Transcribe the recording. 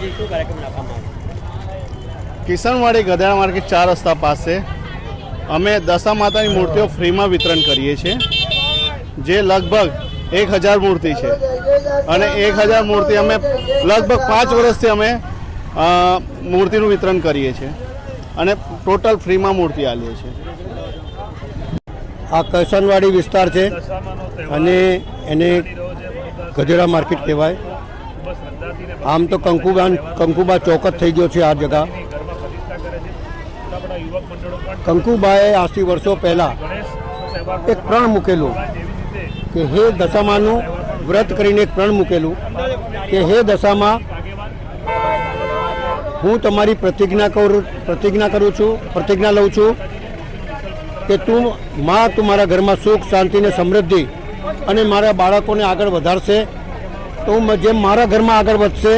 આજે શું કાર્યક્રમ રાખવામાં આવ્યો? કિશનવાડી ગધેડા માર્કેટ 4 રસ્તા પાસે અમે દશા માતાની મૂર્તિઓ ફ્રીમાં વિતરણ કરીએ છીએ, જે લગભગ 1000 મૂર્તિ છે અને 1000 મૂર્તિ અમે લગભગ 5 વર્ષથી અમે મૂર્તિનું વિતરણ કરીએ છીએ અને ટોટલ ફ્રીમાં મૂર્તિ આપીએ છીએ. આ કિશનવાડી વિસ્તાર છે અને એને ગધેડા માર્કેટ કહેવાય. આમ તો કંકુબા ચોક જ થઈ ગયો છે આ જગા. કંકુબાએ આજથી વર્ષો પહેલાં એક પ્રણ મૂકેલું કે હે દશામાનું વ્રત કરીને એક પ્રણ મૂકેલું કે હે દશામાં, હું તમારી પ્રતિજ્ઞા લઉં છું કે તું મારા ઘરમાં સુખ શાંતિ ને સમૃદ્ધિ અને મારા બાળકોને આગળ વધારશે. તો જેમ મારા ઘરમાં આગળ વધશે